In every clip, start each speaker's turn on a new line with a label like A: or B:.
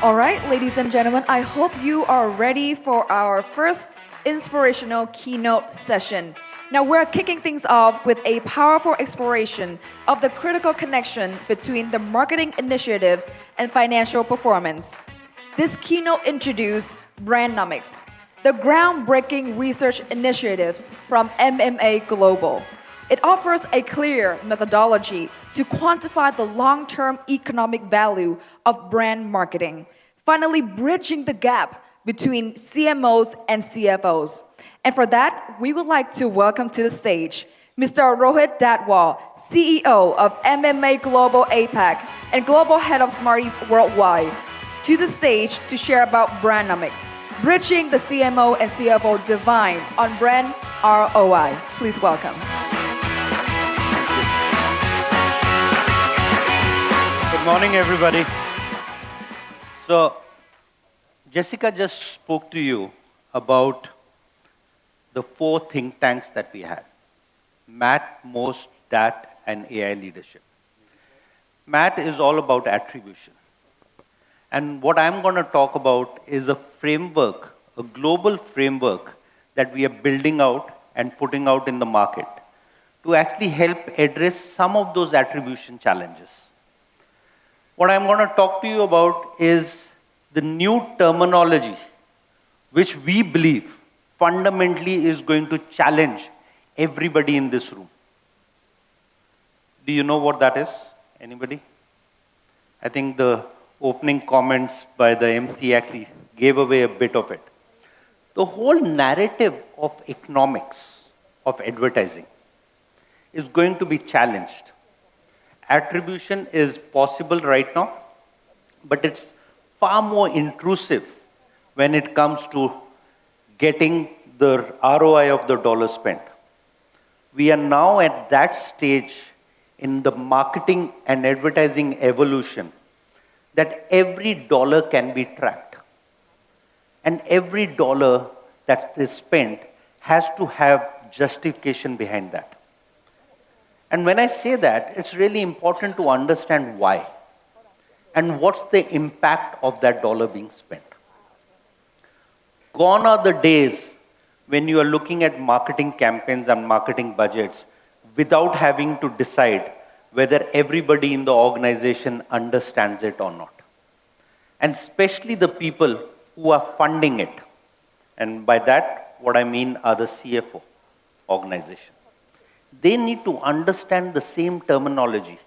A: All right, ladies and gentlemen, I hope you are ready for our first inspirational keynote session. Now, we're kicking things off with a powerful exploration of the critical connection between the marketing initiatives and financial performance. This keynote introduced BRANDNOMICS, the groundbreaking research initiatives from MMA Global. It offers a clear methodology to quantify the long-term economic value of brand marketing, finally bridging the gap between CMOs and CFOs. And for that, we would like to welcome to the stage Mr. Rohit Dadwal, CEO of MMA Global APAC and Global Head of SMARTIES Worldwide, to the stage to share about Brandnomics, bridging the CMO and CFO divide on brand ROI. Please welcome.
B: Good morning, everybody. So, Jessica just spoke to you about the 4 think tanks that we had. MAT, MOST, DAT, and AI leadership. MAT is all about attribution. And what I'm going to talk about is a framework, a global framework that we are building out and putting out in the market to actually help address some of those attribution challenges. What I'm going to talk to you about is the new terminology, which we believe fundamentally is going to challenge everybody in this room. Do you know what that is? Anybody? I think the opening comments by the MC actually gave away a bit of it. The whole narrative of economics, of advertising, is going to be challenged. Attribution is possible right now, but it's far more intrusive when it comes to getting the ROI of the dollar spent. We are now at that stage in the marketing and advertising evolution that every dollar can be tracked. And every dollar that is spent has to have justification behind that. And when I say that, it's really important to understand why and what's the impact of that dollar being spent. Gone are the days when you are looking at marketing campaigns and marketing budgets without having to decide whether everybody in the organization understands it or not. And especially the people who are funding it. And by that, what I mean are the CFO organization. They need to understand the same terminology.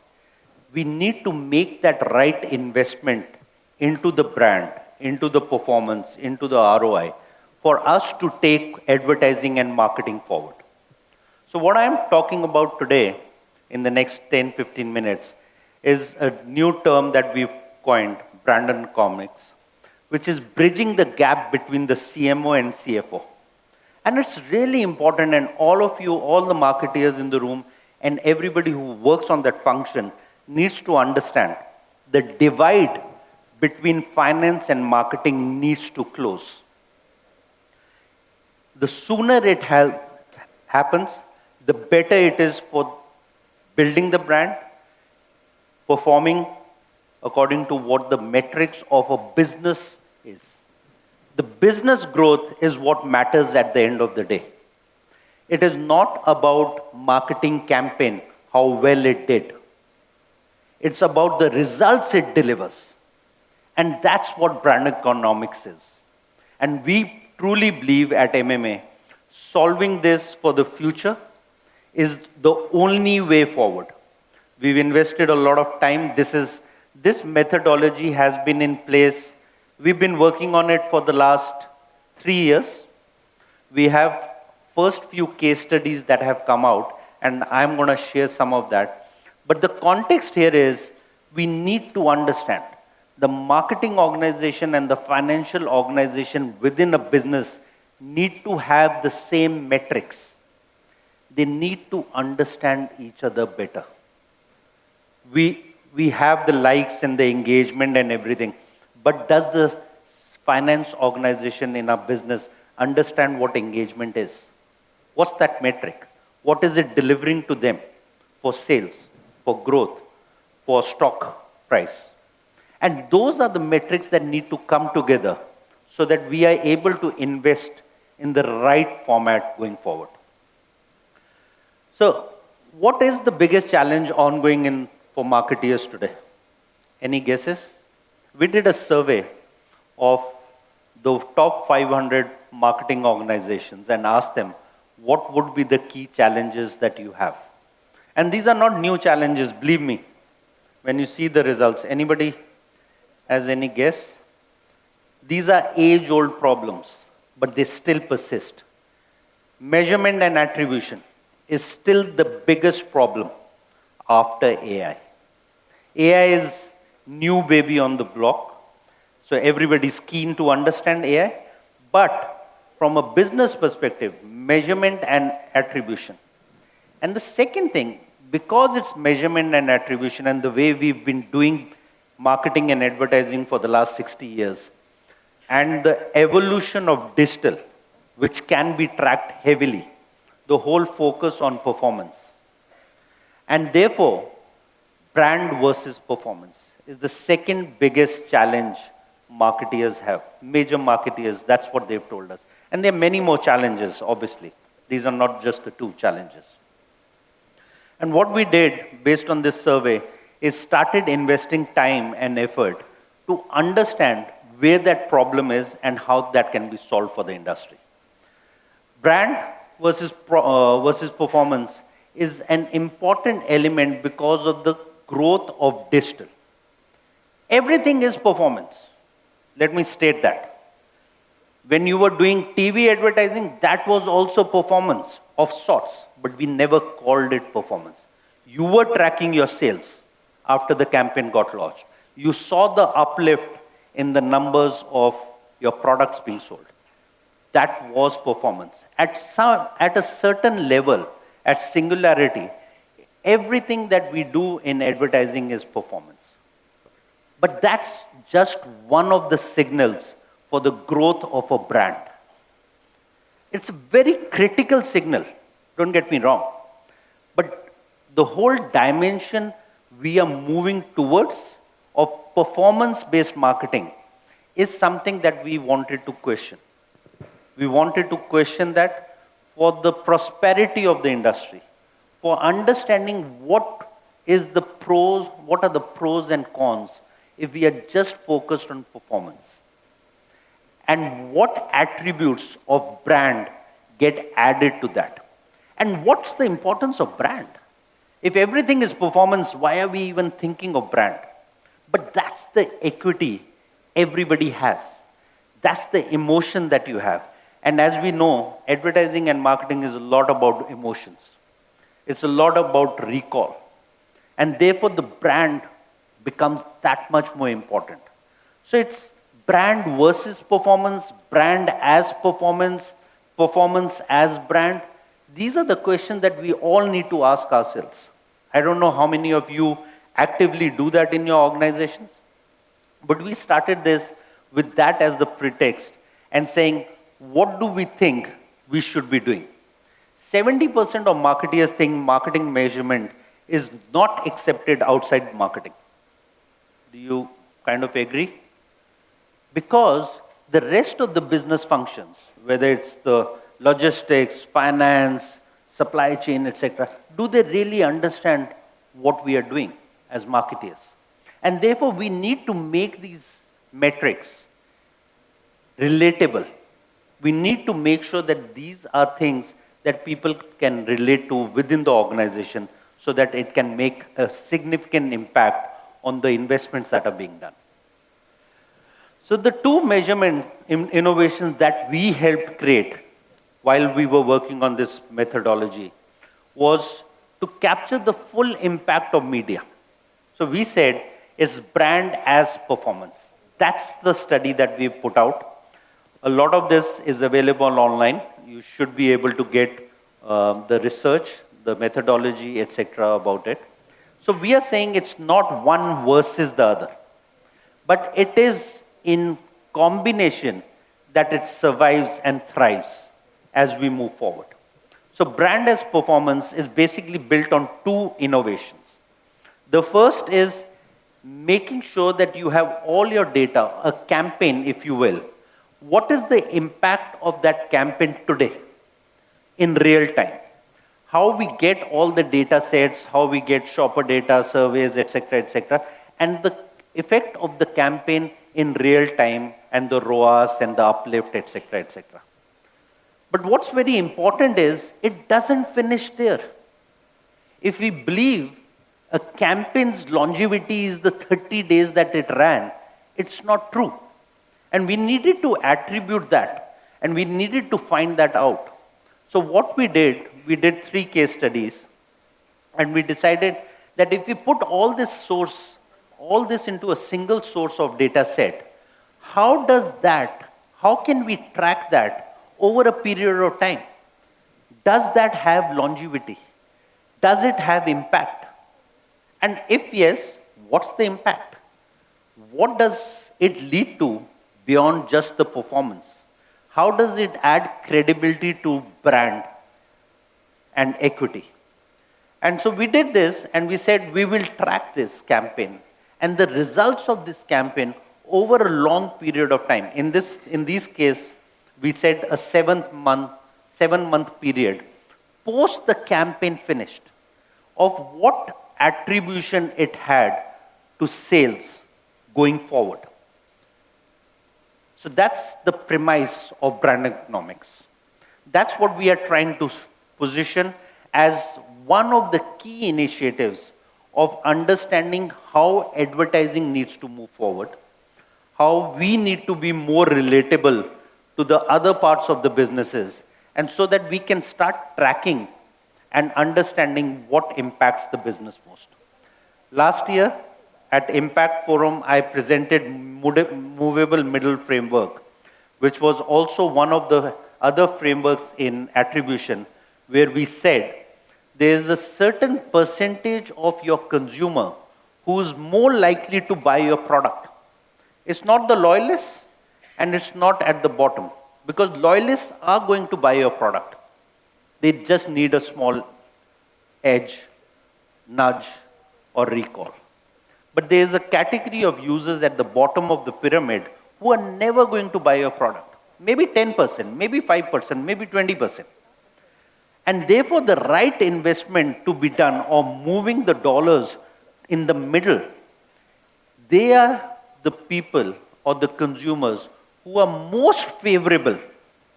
B: We need to make that right investment into the brand, into the performance, into the ROI, for us to take advertising and marketing forward. So what I'm talking about today, in the next 10-15 minutes, is a new term that we've coined, BRANDNOMICS, which is bridging the gap between the CMO and CFO. And it's really important, and all of you, all the marketeers in the room, and everybody who works on that function needs to understand the divide between finance and marketing needs to close. The sooner it happens, the better it is for building the brand, performing according to what the metrics of a business is. The business growth is what matters at the end of the day. It is not about marketing campaign, how well it did. It's about the results it delivers. And that's what brand economics is. And we truly believe at MMA, solving this for the future is the only way forward. We've invested a lot of time. This methodology has been in place. We've been working on it for the last 3 years. We have first few case studies that have come out, and I'm going to share some of that. But the context here is we need to understand the marketing organization and the financial organization within a business need to have the same metrics. They need to understand each other better. We have the likes and the engagement and everything. But does the finance organization in our business understand what engagement is? What's that metric? What is it delivering to them for sales, for growth, for stock price? And those are the metrics that need to come together so that we are able to invest in the right format going forward. So, what is the biggest challenge ongoing for marketeers today? Any guesses? We did a survey of the top 500 marketing organizations and asked them, what would be the key challenges that you have? And these are not new challenges, believe me, when you see the results. Anybody has any guess? These are age-old problems, but they still persist. Measurement and attribution is still the biggest problem after AI. AI is new baby on the block, so everybody's keen to understand AI, but from a business perspective, measurement and attribution. And the second thing, because it's measurement and attribution and the way we've been doing marketing and advertising for the last 60 years, and the evolution of digital, which can be tracked heavily, the whole focus on performance. And therefore, brand versus performance is the second biggest challenge marketeers have. Major marketeers, that's what they've told us. And there are many more challenges, obviously. These are not just the two challenges. And what we did, based on this survey, is started investing time and effort to understand where that problem is and how that can be solved for the industry. Brand versus performance is an important element because of the growth of digital. Everything is performance. Let me state that. When you were doing TV advertising, that was also performance of sorts, but we never called it performance. You were tracking your sales after the campaign got launched. You saw the uplift in the numbers of your products being sold. That was performance. At a certain level, at singularity, everything that we do in advertising is performance. But that's just one of the signals for the growth of a brand. It's a very critical signal, don't get me wrong. But the whole dimension we are moving towards of performance-based marketing is something that we wanted to question. We wanted to question that for the prosperity of the industry, for understanding what are the pros and cons if we are just focused on performance. And what attributes of brand get added to that? And what's the importance of brand? If everything is performance, why are we even thinking of brand? But that's the equity everybody has. That's the emotion that you have. And as we know, advertising and marketing is a lot about emotions. It's a lot about recall. And therefore, the brand becomes that much more important. So it's brand versus performance, brand as performance, performance as brand. These are the questions that we all need to ask ourselves. I don't know how many of you actively do that in your organizations, but we started this with that as the pretext and saying, what do we think we should be doing? 70% of marketeers think marketing measurement is not accepted outside marketing. Do you kind of agree? Because the rest of the business functions, whether it's the logistics, finance, supply chain, etc., do they really understand what we are doing as marketeers? And therefore, we need to make these metrics relatable. We need to make sure that these are things that people can relate to within the organization so that it can make a significant impact on the investments that are being done. So the two measurement innovations that we helped create while we were working on this methodology was to capture the full impact of media. So we said it's brand as performance. That's the study that we put out. A lot of this is available online. You should be able to get the research, the methodology, etc. about it. So we are saying it's not one versus the other, but it is in combination that it survives and thrives as we move forward. So brand as performance is basically built on two innovations. The first is making sure that you have all your data, a campaign, if you will. What is the impact of that campaign today in real time? How we get all the data sets, how we get shopper data, surveys, etc., and the effect of the campaign in real time and the ROAS and the uplift, etc. But what's very important is it doesn't finish there. If we believe a campaign's longevity is the 30 days that it ran, it's not true. And we needed to attribute that, and we needed to find that out. So what we did 3 case studies, and we decided that if we put all this into a single source of data set, how can we track that over a period of time? Does that have longevity? Does it have impact? And if yes, what's the impact? What does it lead to beyond just the performance? How does it add credibility to brand and equity? And so we did this, and we said we will track this campaign and the results of this campaign over a long period of time. In this case, we said a 7-month period post the campaign finished, of what attribution it had to sales going forward. So that's the premise of brand economics. That's what we are trying to position as one of the key initiatives of understanding how advertising needs to move forward, how we need to be more relatable to the other parts of the businesses, and so that we can start tracking and understanding what impacts the business most. Last year, at Impact Forum, I presented Movable Middle Framework, which was also one of the other frameworks in attribution, where we said there is a certain percentage of your consumer who is more likely to buy your product. It's not the loyalists, and it's not at the bottom, because loyalists are going to buy your product. They just need a small edge, nudge, or recall. But there is a category of users at the bottom of the pyramid who are never going to buy your product. Maybe 10%, maybe 5%, maybe 20%. And therefore, the right investment to be done, or moving the dollars in the middle, they are the people or the consumers who are most favorable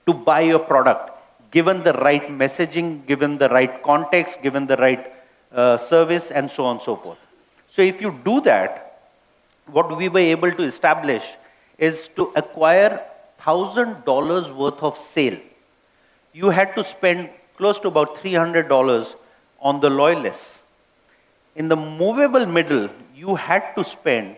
B: to buy your product, given the right messaging, given the right context, given the right service, and so on and so forth. So if you do that, what we were able to establish is to acquire $1,000 worth of sale. You had to spend close to about $300 on the loyalists. In the movable middle, you had to spend,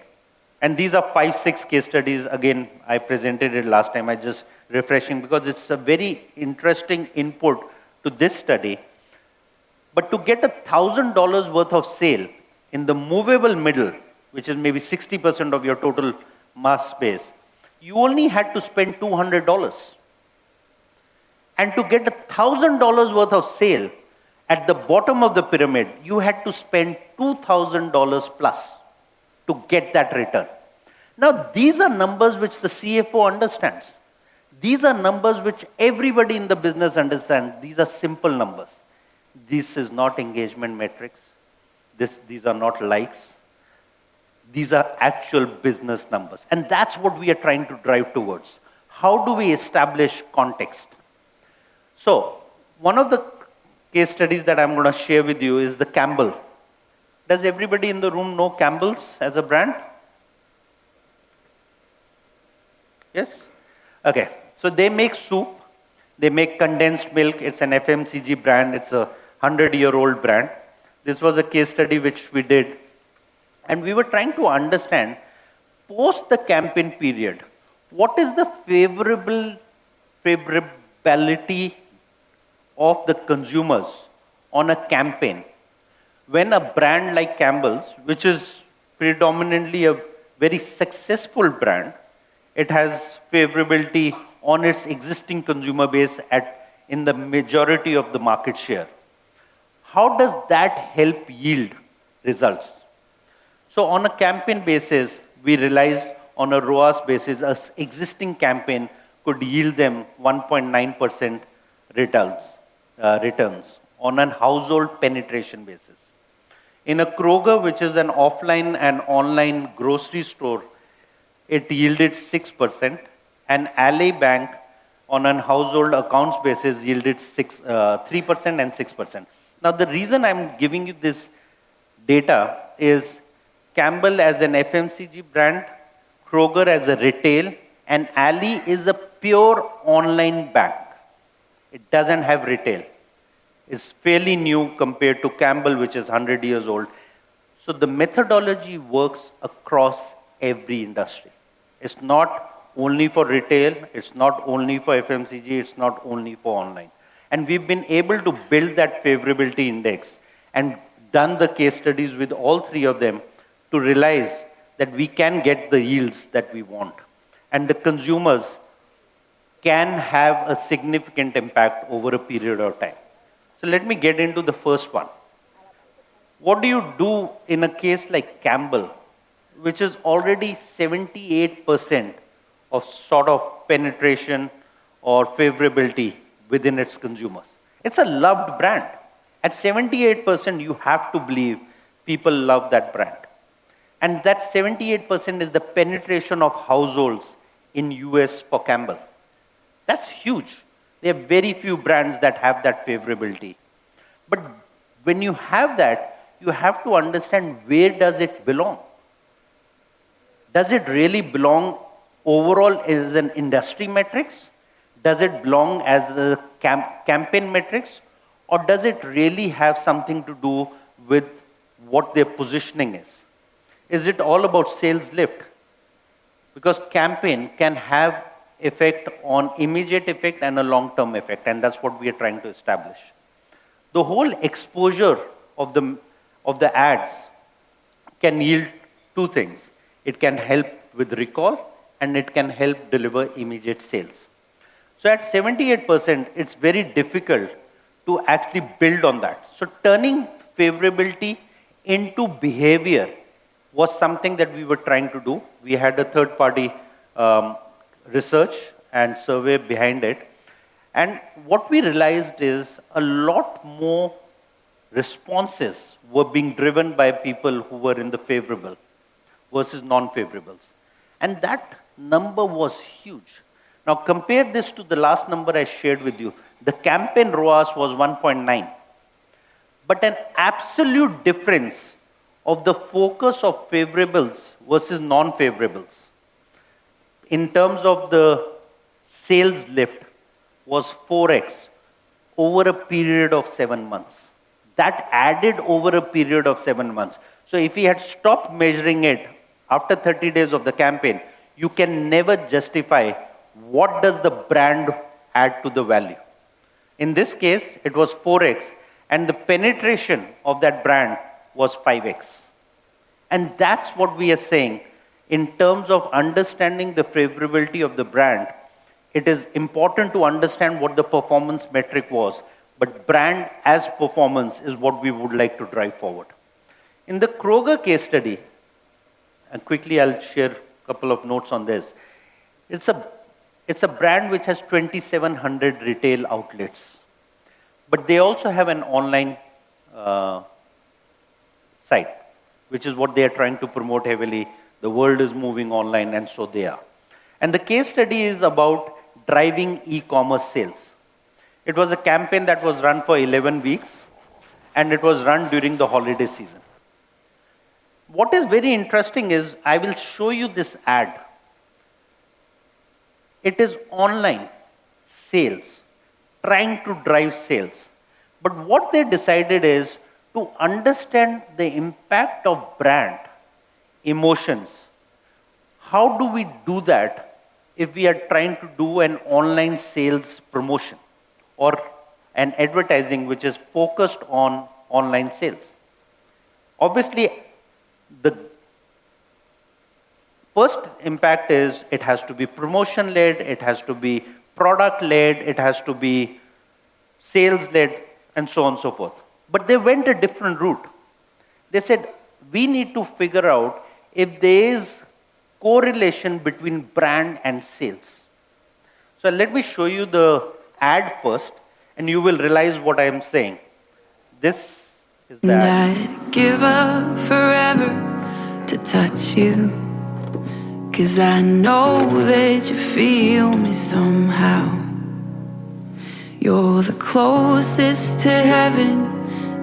B: and these are 5-6 case studies. Again, I presented it last time. I just refreshing because it's a very interesting input to this study. But to get $1,000 worth of sale in the movable middle, which is maybe 60% of your total mass space, you only had to spend $200. And to get $1,000 worth of sale at the bottom of the pyramid, you had to spend $2,000 plus to get that return. Now, these are numbers which the CFO understands. These are numbers which everybody in the business understands. These are simple numbers. This is not engagement metrics. These are not likes. These are actual business numbers. And that's what we are trying to drive towards. How do we establish context? So, one of the case studies that I'm going to share with you is the Campbell. Does everybody in the room know Campbell's as a brand? Yes? Okay. So they make soup. They make condensed milk. It's an FMCG brand. It's a 100-year-old brand. This was a case study which we did. And we were trying to understand, post the campaign period, what is the favorability of the consumers on a campaign when a brand like Campbell's, which is predominantly a very successful brand, it has favorability on its existing consumer base in the majority of the market share. How does that help yield results? So on a campaign basis, we realized on a ROAS basis, an existing campaign could yield them 1.9% returns on a household penetration basis. In a Kroger, which is an offline and online grocery store, it yielded 6%, and Ally Bank on an household accounts basis yielded 3% and 6%. Now, the reason I'm giving you this data is Campbell as an FMCG brand, Kroger as a retail, and Ally is a pure online bank. It doesn't have retail. It's fairly new compared to Campbell, which is 100 years old. So the methodology works across every industry. It's not only for retail, it's not only for FMCG, it's not only for online. And we've been able to build that favorability index and done the case studies with all three of them to realize that we can get the yields that we want. And the consumers can have a significant impact over a period of time. So let me get into the first one. What do you do in a case like Campbell, which is already 78% of sort of penetration or favorability within its consumers? It's a loved brand. At 78%, you have to believe people love that brand. And that 78% is the penetration of households in US for Campbell. That's huge. There are very few brands that have that favorability. But when you have that, you have to understand where does it belong. Does it really belong overall as an industry metrics? Does it belong as a campaign metrics? Or does it really have something to do with what their positioning is? Is it all about sales lift? Because campaign can have effect on immediate effect and a long-term effect, and that's what we are trying to establish. The whole exposure of the ads can yield two things. It can help with recall, and it can help deliver immediate sales. So at 78%, it's very difficult to actually build on that. So turning favorability into behavior was something that we were trying to do. We had a third-party research and survey behind it. And what we realized is a lot more responses were being driven by people who were in the favorable versus non-favorables. And that number was huge. Now compare this to the last number I shared with you. The campaign ROAS was 1.9. But an absolute difference of the focus of favorables versus non-favorables in terms of the sales lift was 4x over a period of 7 months. That added over a period of 7 months. So if we had stopped measuring it after 30 days of the campaign, you can never justify what does the brand add to the value. In this case, it was 4x, and the penetration of that brand was 5x. And that's what we are saying. In terms of understanding the favorability of the brand, it is important to understand what the performance metric was, but brand as performance is what we would like to drive forward. In the Kroger case study, and quickly I'll share a couple of notes on this. It's a brand which has 2,700 retail outlets, but they also have an online site, which is what they are trying to promote heavily. The world is moving online, and so they are. And the case study is about driving e-commerce sales. It was a campaign that was run for 11 weeks, and it was run during the holiday season. What is very interesting is, I will show you this ad. It is online sales, trying to drive sales. But what they decided is to understand the impact of brand, emotions. How do we do that if we are trying to do an online sales promotion or an advertising which is focused on online sales? Obviously, the first impact is it has to be promotion-led, it has to be product-led, it has to be sales-led, and so on and so forth. But they went a different route. They said, we need to figure out if there is correlation between brand and sales. So let me show you the ad first, and you will realize what I am saying. This is the ad.
C: I'd give up forever to touch you, 'cause I know that you feel me somehow. You're the closest to heaven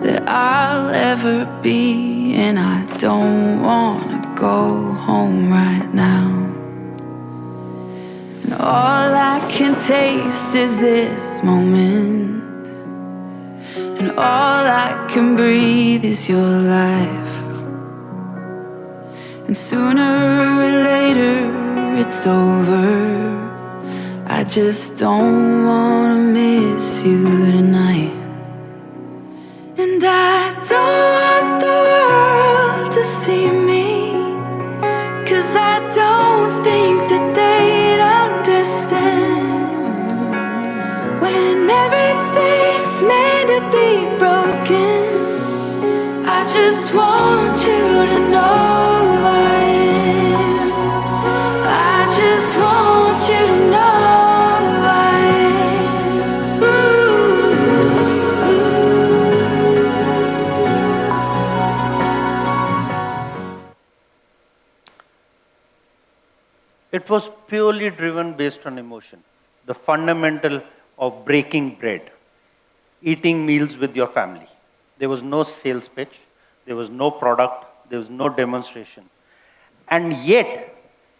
C: that I'll ever be, and I don't wanna go home right now. And all I can taste is this moment, and all I can breathe is your life. And sooner or later it's over. I just don't wanna miss you tonight. And I don't want the world to see me, 'cause I don't think that they'd understand when everything's made to be broken. I just want you to know I am. I just want you to know I am. Ooh.
B: It was purely driven based on emotion. The fundamental of breaking bread, eating meals with your family. There was no sales pitch, there was no product, there was no demonstration. And yet,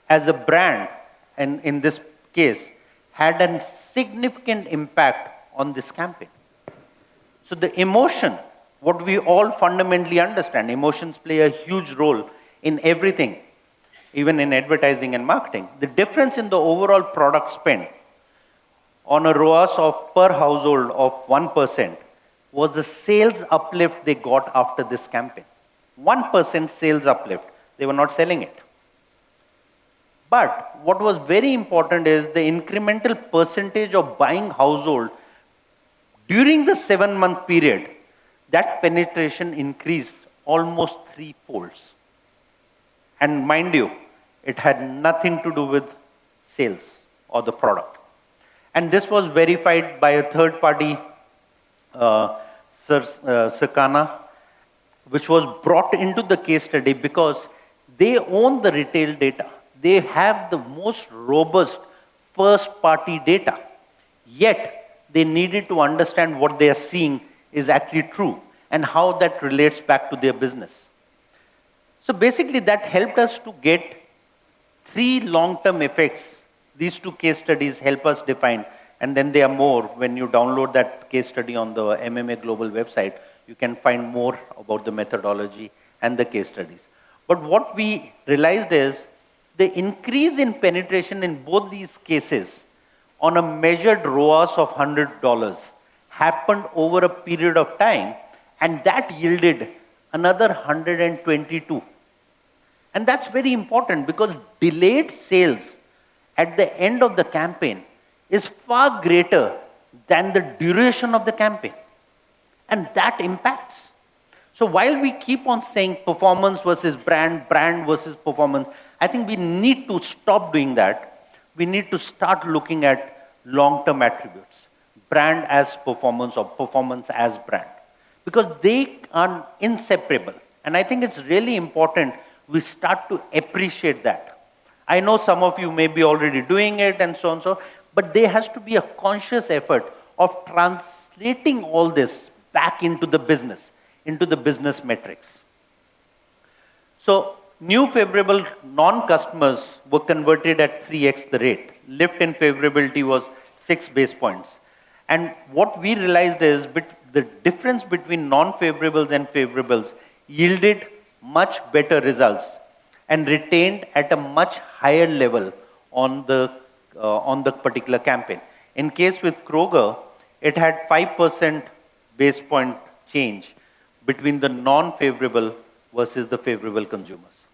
B: as a brand, and in this case, had a significant impact on this campaign. So the emotion, what we all fundamentally understand, emotions play a huge role in everything, even in advertising and marketing. The difference in the overall product spend on a ROAS of per household of 1% was the sales uplift they got after this campaign. 1% sales uplift. They were not selling it. But what was very important is the incremental percentage of buying household during the 7-month period, that penetration increased almost 3-folds. And mind you, it had nothing to do with sales or the product. And this was verified by a third party, Circana, which was brought into the case study because they own the retail data. They have the most robust first party data. Yet, they needed to understand what they are seeing is actually true and how that relates back to their business. So basically, that helped us to get 3 long-term effects. These 2 case studies help us define, and then there are more. When you download that case study on the MMA Global website, you can find more about the methodology and the case studies. But what we realized is the increase in penetration in both these cases on a measured ROAS of $100 happened over a period of time, and that yielded another 122. And that's very important because delayed sales at the end of the campaign is far greater than the duration of the campaign. And that impacts. So while we keep on saying performance versus brand, brand versus performance, I think we need to stop doing that. We need to start looking at long-term attributes. Brand as performance or performance as brand. Because they are inseparable. And I think it's really important we start to appreciate that. I know some of you may be already doing it and so on, but there has to be a conscious effort of translating all this back into the business metrics. So, new favorable non-customers were converted at 3x the rate. Lift in favorability was 6 base points. And what we realized is the difference between non-favorables and favorables yielded much better results and retained at a much higher level on the particular campaign. In case with Kroger, it had 5% base point change between the non-favorable versus the favorable consumers.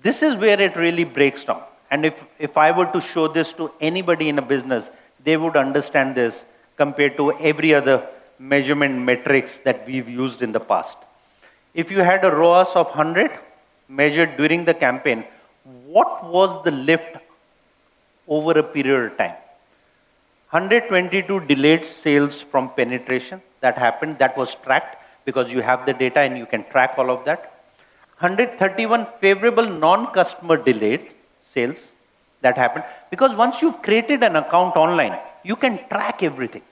B: This is where it really breaks down. And if I were to show this to anybody in a business, they would understand this compared to every other measurement metrics that we've used in the past. if you had a ROAS of 100 measured during the campaign, what was the lift over a period of time? 122 delayed sales from penetration that happened, that was tracked because you have the data and you can track all of that. 131 favorable non-customer delayed sales that happened because once you've created an account online, you can track everything.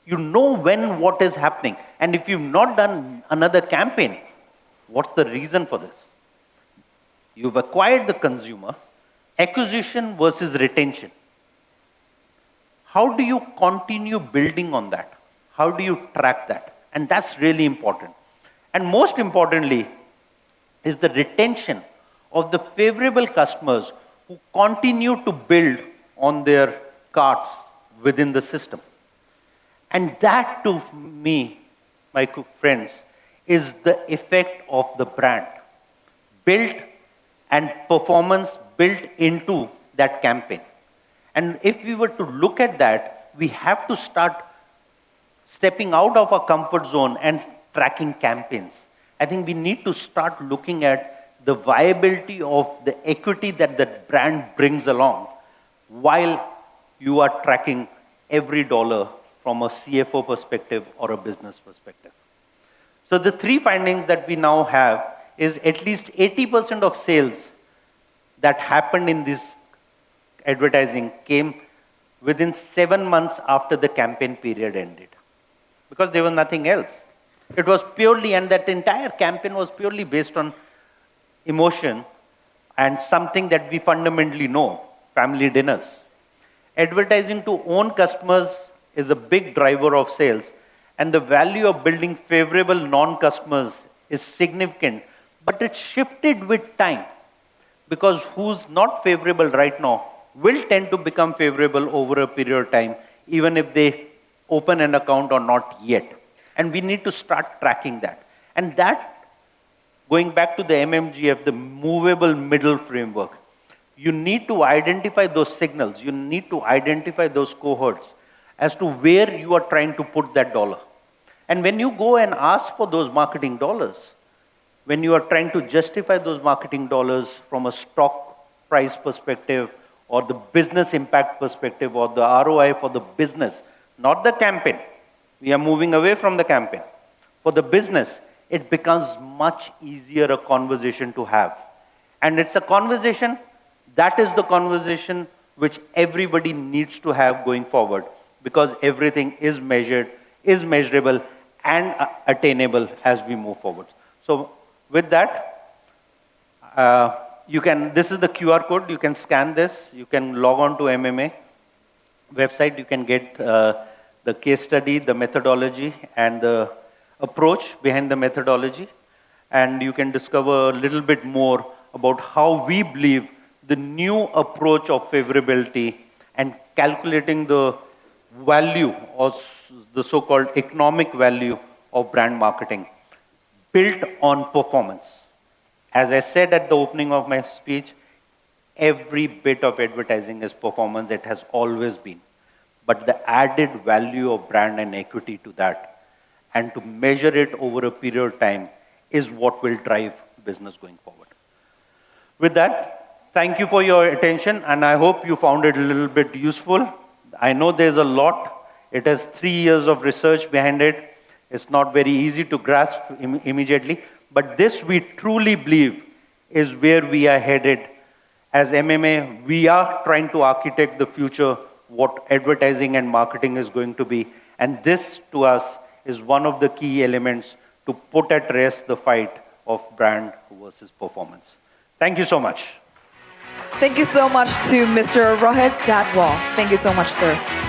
B: You know when what is happening. And if you've not done another campaign, what's the reason for this? You've acquired the consumer, acquisition versus retention. How do you continue building on that? How do you track that? And that's really important. And most importantly, is the retention of the favorable customers who continue to build on their carts within the system. And that, to me, my friends, is the effect of the brand. Built and performance built into that campaign. And if we were to look at that, we have to start stepping out of our comfort zone and tracking campaigns. I think we need to start looking at the viability of the equity that the brand brings along while you are tracking every dollar from a CFO perspective or a business perspective. So the three findings that we now have is at least 80% of sales that happened in this advertising came within 7 months after the campaign period ended. Because there was nothing else. It was purely, and that entire campaign was purely based on emotion and something that we fundamentally know, family dinners. Advertising to own customers is a big driver of sales, and the value of building favorable non-customers is significant, but it shifted with time, because who's not favorable right now will tend to become favorable over a period of time, even if they open an account or not yet. And we need to start tracking that. And that, going back to the MMGF, the movable middle framework, you need to identify those signals, you need to identify those cohorts as to where you are trying to put that dollar. And when you go and ask for those marketing dollars, when you are trying to justify those marketing dollars from a stock price perspective or the business impact perspective or the ROI for the business, not the campaign. We are moving away from the campaign. For the business, it becomes much easier a conversation to have. And it's a conversation, that is the conversation which everybody needs to have going forward, because everything is measured, is measurable, and attainable as we move forward. So with that, this is the QR code, you can scan this, you can log on to MMA website, you can get the case study, the methodology, and the approach behind the methodology. And you can discover a little bit more about how we believe the new approach of favorability and calculating the value or the so-called economic value of brand marketing built on performance. As I said at the opening of my speech, every bit of advertising is performance. It has always been. But the added value of brand and equity to that, and to measure it over a period of time, is what will drive business going forward. With that, thank you for your attention, and I hope you found it a little bit useful. I know there's a lot. It has 3 years of research behind it. It's not very easy to grasp immediately, but this we truly believe is where we are headed. As MMA, we are trying to architect the future, what advertising and marketing is going to be. And this, to us, is one of the key elements to put at rest the fight of brand versus performance. Thank you so much.
A: Thank you so much to Mr. Rohit Dadwal. Thank you so much, sir.